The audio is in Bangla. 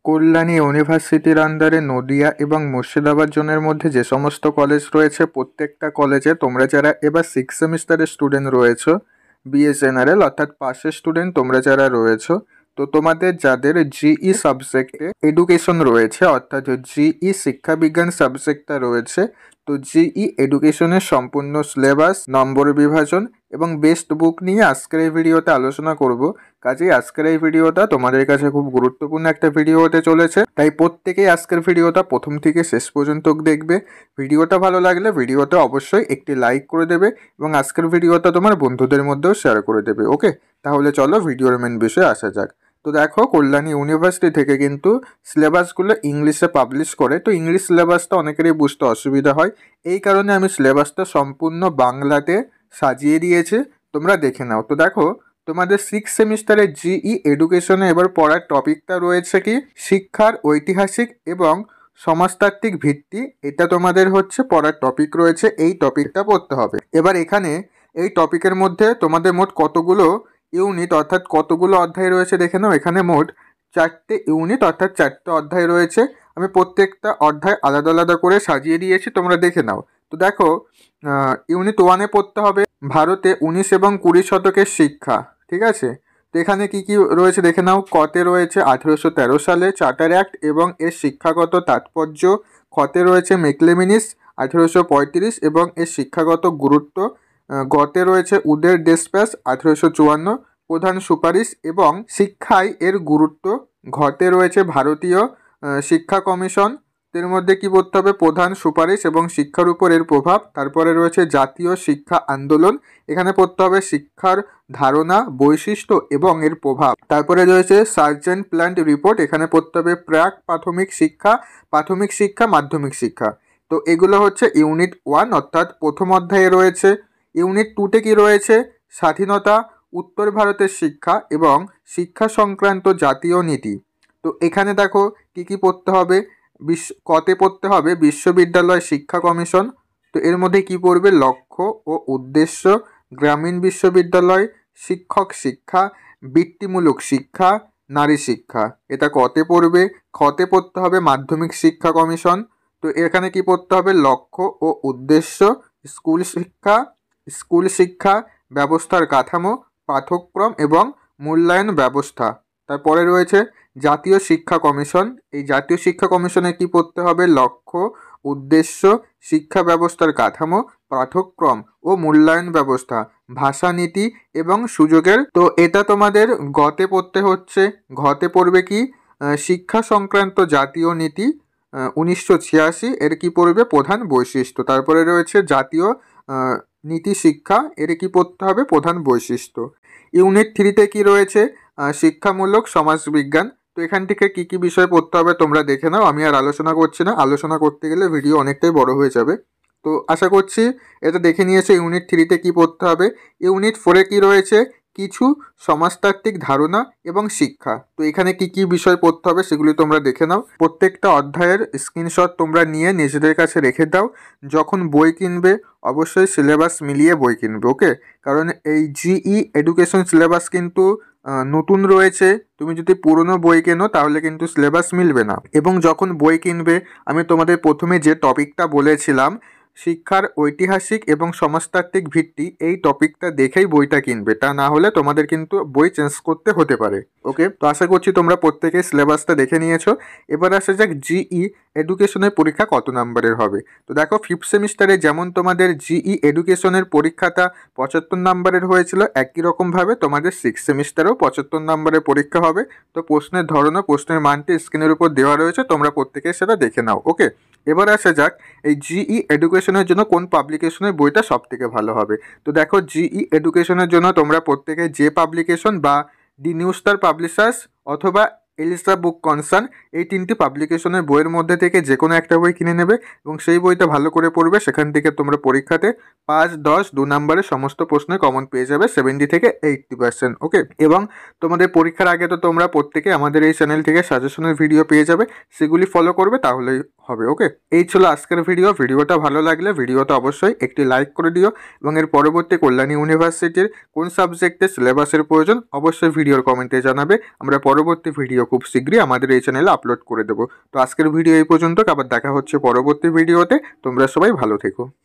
কল্যাণী ইউনিভার্সিটির আন্ডারে নদিয়া এবং মুর্শিদাবাদ জোনের মধ্যে যে সমস্ত কলেজ রয়েছে প্রত্যেকটা কলেজে তোমরা যারা এবার 6 সেমিস্টারের স্টুডেন্ট রয়েছো, বিএ জেনারেল অর্থাৎ পাশের স্টুডেন্ট তোমরা যারা রয়েছো, তো তোমাদের যাদের জিই সাবজেক্টে এডুকেশন রয়েছে অর্থাৎ জিই শিক্ষাবিজ্ঞান সাবজেক্টটা রয়েছে, তো জিই এডুকেশনের সম্পূর্ণ সিলেবাস, নম্বর বিভাজন এবং বেস্ট বুক নিয়ে আজকের এই ভিডিওতে আলোচনা করব। কাজেই আজকের এই ভিডিওটা তোমাদের কাছে খুব গুরুত্বপূর্ণ একটা ভিডিও হতে চলেছে, তাই প্রত্যেকেই আজকের ভিডিওটা প্রথম থেকে শেষ পর্যন্ত দেখবে। ভিডিওটা ভালো লাগলে ভিডিওটা অবশ্যই একটি লাইক করে দেবে এবং আজকের ভিডিওটা তোমার বন্ধুদের মধ্যেও শেয়ার করে দেবে। ওকে, তাহলে চলো ভিডিওর মেন বিষয়ে আসা যাক। তো দেখো, কল্যাণী ইউনিভার্সিটি থেকে কিন্তু সিলেবাসগুলো ইংলিশে পাবলিশ করে, তো ইংলিশ সিলেবাসটা অনেকেরই বুঝতে অসুবিধা হয়, এই কারণে আমি সিলেবাসটা সম্পূর্ণ বাংলাতে সাজিয়ে দিয়েছি, তোমরা দেখে নাও। তো দেখো, তোমাদের 6 সেমিস্টারের জিই এডুকেশনে এবার পড়ার টপিকটা রয়েছে কি শিক্ষার ঐতিহাসিক এবং সমাজতাত্ত্বিক ভিত্তি। এটা তোমাদের হচ্ছে পড়ার টপিক রয়েছে, এই টপিকটা পড়তে হবে। এবার এখানে এই টপিকের মধ্যে তোমাদের মোট কতগুলো ইউনিট অর্থাৎ কতগুলো অধ্যায় রয়েছে দেখে নাও। এখানে মোট 4টে ইউনিট অর্থাৎ 4টে অধ্যায় রয়েছে। আমি প্রত্যেকটা অধ্যায় আলাদা আলাদা করে সাজিয়ে দিয়েছি, তোমরা দেখে নাও। তো দেখো, ইউনিট 1-এ পড়তে হবে ভারতে 19 এবং 20 শতকের শিক্ষা, ঠিক আছে। তো এখানে কি কি রয়েছে দেখে নাও। কতে রয়েছে 1813 সালে চার্টার অ্যাক্ট এবং এর শিক্ষাগত তাৎপর্য। খতে রয়েছে মেকলেমিনিস 1835 এবং এর শিক্ষাগত গুরুত্ব। গতে রয়েছে উদের ডেসপ্যাচ 1854 প্রধান সুপারিশ এবং শিক্ষায় এর গুরুত্ব। ঘতে রয়েছে ভারতীয় শিক্ষা কমিশন, এর মধ্যে কি পড়তে হবে প্রধান সুপারিশ এবং শিক্ষার উপর এর প্রভাব। তারপরে রয়েছে জাতীয় শিক্ষা আন্দোলন, এখানে পড়তে হবে শিক্ষার ধারণা, বৈশিষ্ট্য এবং এর প্রভাব। তারপরে রয়েছে সার্জেন্ট প্ল্যান্ট রিপোর্ট, এখানে পড়তে হবে প্রাক প্রাথমিক শিক্ষা, প্রাথমিক শিক্ষা, মাধ্যমিক শিক্ষা। তো এগুলো হচ্ছে ইউনিট 1 অর্থাৎ প্রথম অধ্যায়ে রয়েছে। ইউনিট 2-তে কি রয়েছে স্বাধীনতা, উত্তর ভারতের শিক্ষা এবং শিক্ষা সংক্রান্ত জাতীয় নীতি। তো এখানে দেখো কি কি পড়তে হবে। কতে পড়তে হবে বিশ্ববিদ্যালয় শিক্ষা কমিশন, তো এর মধ্যে কি পড়বে লক্ষ্য ও উদ্দেশ্য, গ্রামীণ বিশ্ববিদ্যালয়, শিক্ষক শিক্ষা, বৃত্তিমূলক শিক্ষা, নারী শিক্ষা, এটা কতে পড়বে। খতে পড়তে হবে মাধ্যমিক শিক্ষা কমিশন, তো এখানে কি পড়তে হবে লক্ষ্য ও উদ্দেশ্য, স্কুল শিক্ষা ব্যবস্থার কাঠামো, পাঠ্যক্রম এবং মূল্যায়ন ব্যবস্থা। তারপরে রয়েছে জাতীয় শিক্ষা কমিশন, এই জাতীয় শিক্ষা কমিশনে কি পড়তে হবে লক্ষ্য, উদ্দেশ্য, শিক্ষা ব্যবস্থার কাঠামো, পাঠ্যক্রম ও মূল্যায়ন ব্যবস্থা, ভাষানীতি এবং সুযোগের। তো এটা তোমাদের গতে পড়তে হচ্ছে। ঘতে পড়বে কি শিক্ষা সংক্রান্ত জাতীয় নীতি 1986, এর কি পড়বে প্রধান বৈশিষ্ট্য। তারপরে রয়েছে জাতীয় নীতি শিক্ষা, এর কি পড়তে হবে প্রধান বৈশিষ্ট্য। ইউনিট 3-তে কি রয়েছে শিক্ষামূলক সমাজবিজ্ঞান, তো এখান থেকে কি কি বিষয় পড়তে হবে তোমরা দেখে নাও, আমি আর আলোচনা করছি না, আলোচনা করতে গেলে ভিডিও অনেকটাই বড় হয়ে যাবে। তো আশা করছি এটা দেখে নিয়েছে ইউনিট 3-তে কি পড়তে হবে। ইউনিট 4-এ কি রয়েছে কিছু সমাজতাত্ত্বিক ধারণা এবং শিক্ষা, তো এখানে কি কি বিষয় পড়তে হবে সেগুলি তোমরা দেখে নাও। প্রত্যেকটা অধ্যায়ের স্ক্রিনশট তোমরা নিয়ে নিজেদের কাছে রেখে দাও, যখন বই কিনবে অবশ্যই সিলেবাস মিলিয়ে বই কিনবে। ওকে, কারণ এই জিই এডুকেশন সিলেবাস কিন্তু নতুন রয়েছে, তুমি যদি পুরনো বই কেনো তাহলে কিন্তু সিলেবাস মিলবে না। এবং যখন বই কিনবে আমি তোমাদের প্রথমে যে টপিকটা বলেছিলাম শিক্ষার ঐতিহাসিক এবং সমাজতাত্ত্বিক ভিত্তি, এই টপিকটা দেখেই বইটা কিনবে, তা না হলে তোমাদের কিন্তু বই চেঞ্জ করতে হতে পারে। ওকে, তো আশা করছি তোমরা প্রত্যেকে সিলেবাসটা দেখে নিয়েছো। এবার আসা যাক জিই এডুকেশনের পরীক্ষা কত নাম্বারের হবে। তো দেখো, 5th সেমিস্টারে যেমন তোমাদের জিই এডুকেশনের পরীক্ষাটা 75 নাম্বারের হয়েছিল, একই রকমভাবে তোমাদের 6 সেমিস্টারেও 75 নাম্বারের পরীক্ষা হবে। তো প্রশ্নের ধরন ও প্রশ্নের মানটি স্ক্রিনের উপর দেওয়া রয়েছে, তোমরা প্রত্যেকে সেটা দেখে নাও। ওকে, এবার আসা যাক এই জিই এডুকেশনের জন্য কোন পাবলিকেশনের বইটা সব থেকে ভালো হবে। তো দেখো, জিই এডুকেশনের জন্য তোমরা প্রত্যেকে যে পাবলিকেশন বা ডি নিউ স্টার পাবলিশার্স অথবা এলিসা বুক কনসার্ন, এই 3টি পাবলিকেশনের বইয়ের মধ্যে থেকে যে কোনো একটা বই কিনে নেবে এবং সেই বইটা ভালো করে পড়বে। সেখান থেকে তোমরা পরীক্ষাতে 5, 10, 2 নাম্বারের সমস্ত প্রশ্নে কমন পেয়ে যাবে 70 থেকে 80%। ওকে, এবং তোমাদের পরীক্ষার আগে তো তোমরা প্রত্যেকে আমাদের এই চ্যানেল থেকে সাজেশনের ভিডিও পেয়ে যাবে, সেগুলি ফলো করবে তাহলেই হবে। ওকে, এই ছিল আজকের ভিডিওটা ভালো লাগলে ভিডিওটা অবশ্যই একটি লাইক করে দিও এবং এর পরবর্তী কল্যাণী ইউনিভার্সিটির কোন সাবজেক্টে সিলেবাসের প্রয়োজন অবশ্যই ভিডিওর কমেন্টে জানাবে, আমরা পরবর্তী ভিডিও খুব শীঘ্রই আমাদের এই চ্যানেলে আপলোড করে দেবো। তো আজকের ভিডিও এই পর্যন্ত, আবার দেখা হচ্ছে পরবর্তী ভিডিওতে। তোমরা সবাই ভালো থেকো।